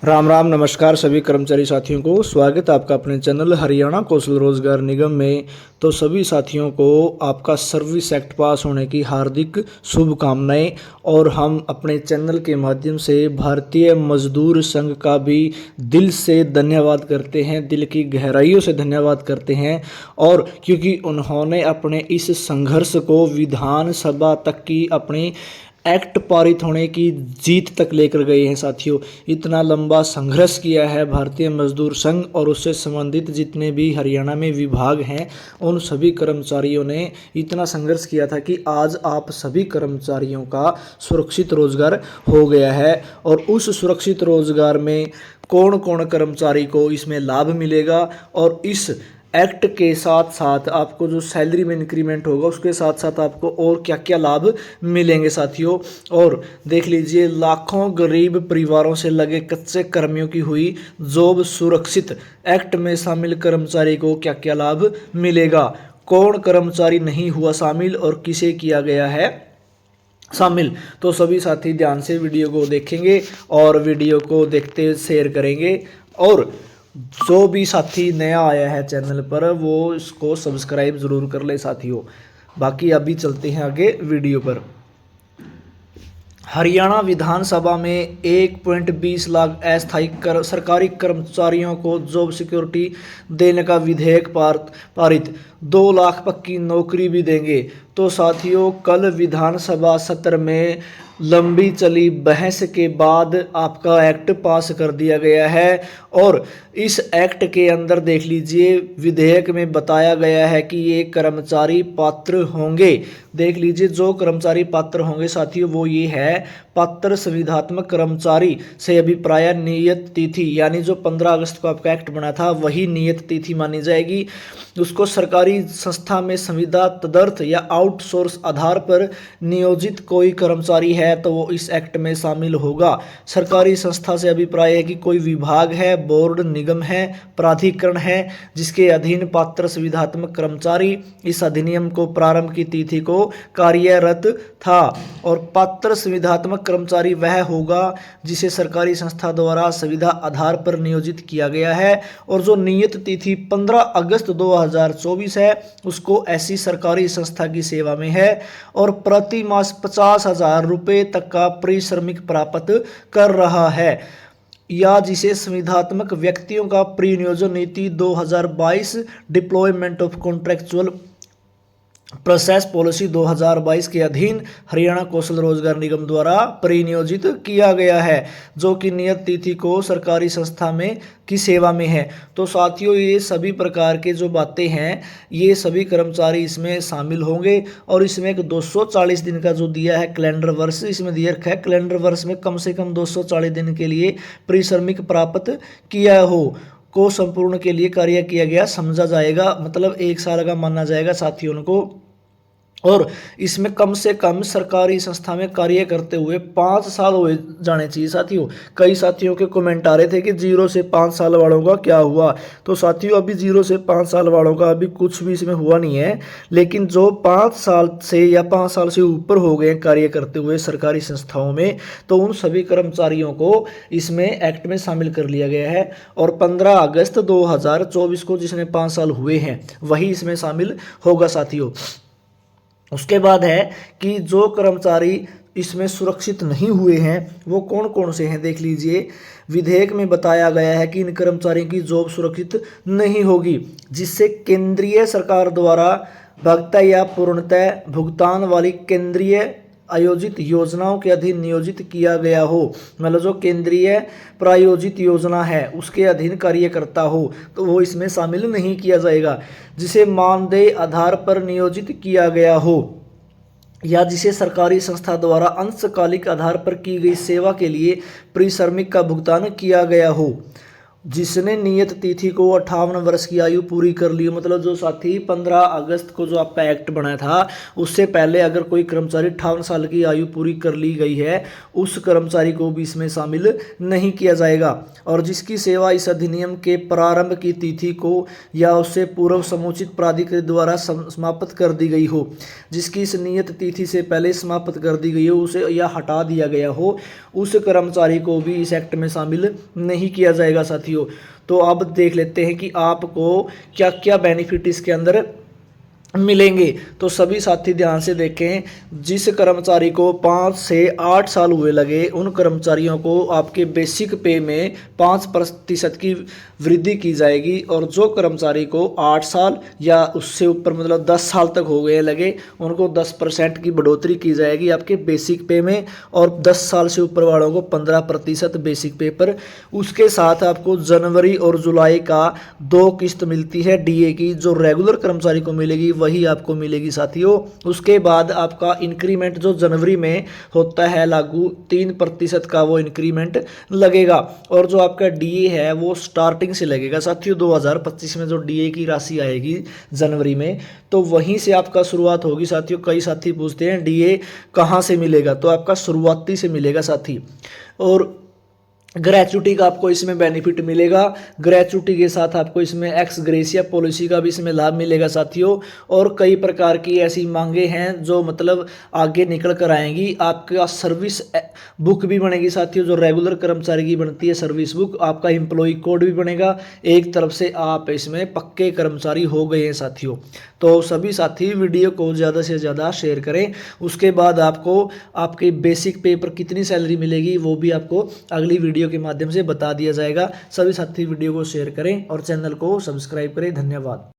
राम राम नमस्कार सभी कर्मचारी साथियों को स्वागत है आपका अपने चैनल हरियाणा कौशल रोजगार निगम में। तो सभी साथियों को आपका सर्विस एक्ट पास होने की हार्दिक शुभकामनाएं। और हम अपने चैनल के माध्यम से भारतीय मजदूर संघ का भी दिल से धन्यवाद करते हैं, दिल की गहराइयों से धन्यवाद करते हैं। और क्योंकि उन्होंने अपने इस संघर्ष को विधानसभा तक की अपनी एक्ट पारित होने की जीत तक लेकर गए हैं साथियों। इतना लंबा संघर्ष किया है भारतीय मजदूर संघ और उससे संबंधित जितने भी हरियाणा में विभाग हैं उन सभी कर्मचारियों ने इतना संघर्ष किया था कि आज आप सभी कर्मचारियों का सुरक्षित रोजगार हो गया है। और उस सुरक्षित रोजगार में कौन कौन कर्मचारी को इसमें लाभ मिलेगा और इस एक्ट के साथ साथ आपको जो सैलरी में इंक्रीमेंट होगा उसके साथ साथ आपको और क्या क्या लाभ मिलेंगे साथियों। और देख लीजिए, लाखों गरीब परिवारों से लगे कच्चे कर्मियों की हुई जॉब सुरक्षित। एक्ट में शामिल कर्मचारी को क्या क्या लाभ मिलेगा, कौन कर्मचारी नहीं हुआ शामिल और किसे किया गया है शामिल। तो सभी साथी ध्यान से वीडियो को देखेंगे और वीडियो को देखते शेयर करेंगे। और जो भी साथी नया आया है चैनल पर वो इसको सब्सक्राइब ज़रूर कर ले साथियों। बाकी अभी चलते हैं आगे वीडियो पर। हरियाणा विधानसभा में 1.20 लाख अस्थायी सरकारी कर्मचारियों को जॉब सिक्योरिटी देने का विधेयक पारित, 2 लाख पक्की नौकरी भी देंगे। तो साथियों, कल विधानसभा सत्र में लंबी चली बहस के बाद आपका एक्ट पास कर दिया गया है। और इस एक्ट के अंदर देख लीजिए, विधेयक में बताया गया है कि ये कर्मचारी पात्र होंगे। देख लीजिए, जो कर्मचारी पात्र होंगे साथियों वो ये है, पात्र संविदात्मक कर्मचारी से अभिप्राय नियत तिथि, यानी जो 15 अगस्त को आपका एक्ट बना था वही नियत तिथि मानी जाएगी। उसको सरकारी संस्था में संविदा तदर्थ या आउटसोर्स आधार पर नियोजित कोई कर्मचारी है तो वो इस एक्ट में शामिल होगा। सरकारी संस्था से अभिप्राय है कि कोई विभाग है, बोर्ड, निगम है, प्राधिकरण है जिसके अधीन पात्र संविदात्मक कर्मचारी इस अधिनियम को प्रारंभ की तिथि को कार्यरत था। और पात्र संविदात्मक कर्मचारी वह होगा जिसे सरकारी संस्था द्वारा संविदा आधार पर नियोजित किया गया है और जो नियत तिथि 15 अगस्त 2024 है उसको ऐसी सरकारी संस्था की सेवा में है और प्रति मास 50,000 रुपये तक का परिश्रमिक प्राप्त कर रहा है, या जिसे संविदात्मक व्यक्तियों का परिनियोजन नीति 2022 deployment of contractual process policy 2022 के अधीन हरियाणा कौशल रोजगार निगम द्वारा परिनियोजित किया गया है, जो कि नियत तिथि को सरकारी संस्था में की सेवा में है। तो साथियों, ये सभी प्रकार के जो बातें हैं ये सभी कर्मचारी इसमें शामिल होंगे। और इसमें एक 240 दिन का जो दिया है कैलेंडर वर्ष, इसमें दिया रखा है कैलेंडर वर्ष में कम से कम 240 दिन के लिए परिश्रमिक प्राप्त किया हो को संपूर्ण के लिए कार्य किया गया समझा जाएगा, मतलब 1 साल का माना जाएगा साथियों को। और इसमें कम से कम सरकारी संस्था में कार्य करते हुए 5 साल हो जाने चाहिए साथियों। कई साथियों के कमेंट आ रहे थे कि 0 से 5 साल वालों का क्या हुआ। तो साथियों, अभी 0 से 5 साल वालों का अभी कुछ भी इसमें हुआ नहीं है, लेकिन जो 5 साल से या 5 साल से ऊपर हो गए कार्य करते हुए सरकारी संस्थाओं में तो उन सभी कर्मचारियों को इसमें एक्ट में शामिल कर लिया गया है। और 15 अगस्त 2024 को जिसने 5 साल हुए हैं वही इसमें शामिल होगा साथियों। उसके बाद है कि जो कर्मचारी इसमें सुरक्षित नहीं हुए हैं वो कौन कौन से हैं, देख लीजिए। विधेयक में बताया गया है कि इन कर्मचारियों की जॉब सुरक्षित नहीं होगी जिससे केंद्रीय सरकार द्वारा भुगता या पूर्णतः भुगतान वाली केंद्रीय आयोजित योजनाओं के अधीन नियोजित किया गया हो, मतलब जो केंद्रीय प्रायोजित योजना है उसके अधीन कार्य करता हो तो वो इसमें शामिल नहीं किया जाएगा। जिसे मानदेय आधार पर नियोजित किया गया हो या जिसे सरकारी संस्था द्वारा अंशकालिक आधार पर की गई सेवा के लिए परिश्रमिक का भुगतान किया गया हो, जिसने नियत तिथि को 58 वर्ष की आयु पूरी कर ली, मतलब जो साथी 15 अगस्त को जो आपका एक्ट बना था उससे पहले अगर कोई कर्मचारी 58 साल की आयु पूरी कर ली गई है, उस कर्मचारी को भी इसमें शामिल नहीं किया जाएगा। और जिसकी सेवा इस अधिनियम के प्रारंभ की तिथि को या उससे पूर्व समुचित प्राधिकरण द्वारा समाप्त कर दी गई हो, जिसकी इस नियत तिथि से पहले समाप्त कर दी गई हो उसे या हटा दिया गया हो, उस कर्मचारी को भी इस एक्ट में शामिल नहीं किया जाएगा साथियों। तो अब देख लेते हैं कि आपको क्या क्या बेनिफिट इसके अंदर मिलेंगे। तो सभी साथी ध्यान से देखें, जिस कर्मचारी को 5 से 8 साल हुए लगे उन कर्मचारियों को आपके बेसिक पे में 5% की वृद्धि की जाएगी, और जो कर्मचारी को 8 साल या उससे ऊपर मतलब 10 साल तक हो गए लगे उनको 10% की बढ़ोतरी की जाएगी आपके बेसिक पे में, और 10 साल से ऊपर वालों को 15% बेसिक पे पर। उसके साथ आपको जनवरी और जुलाई का 2 किस्त मिलती है डीए की, जो रेगुलर कर्मचारी को मिलेगी वही आपको मिलेगी साथियों। उसके बाद आपका इंक्रीमेंट जो जनवरी में होता है लागू, 3% का वो इंक्रीमेंट लगेगा, और जो आपका डीए है वो स्टार्टिंग से लगेगा साथियों। 2025 में जो डीए की राशि आएगी जनवरी में, तो वहीं से आपका शुरुआत होगी साथियों। कई साथी पूछते हैं डीए कहाँ से मिलेगा, तो आपका शुरुआती से मिलेगा साथी। और ग्रेचुटी का आपको इसमें बेनिफिट मिलेगा, ग्रेचुटी के साथ आपको इसमें एक्स ग्रेसिया पॉलिसी का भी इसमें लाभ मिलेगा साथियों। और कई प्रकार की ऐसी मांगे हैं जो मतलब आगे निकल कर आएंगी। आपका सर्विस बुक भी बनेगी साथियों, जो रेगुलर कर्मचारी की बनती है सर्विस बुक, आपका एम्प्लॉय कोड भी बनेगा। एक तरफ से आप इसमें पक्के कर्मचारी हो गए हैं साथियों। तो सभी साथी वीडियो को ज़्यादा से ज़्यादा शेयर करें। उसके बाद आपको आपके बेसिक पे पर कितनी सैलरी मिलेगी वो भी आपको अगली वीडियो के माध्यम से बता दिया जाएगा। सभी साथी वीडियो को शेयर करें और चैनल को सब्सक्राइब करें। धन्यवाद।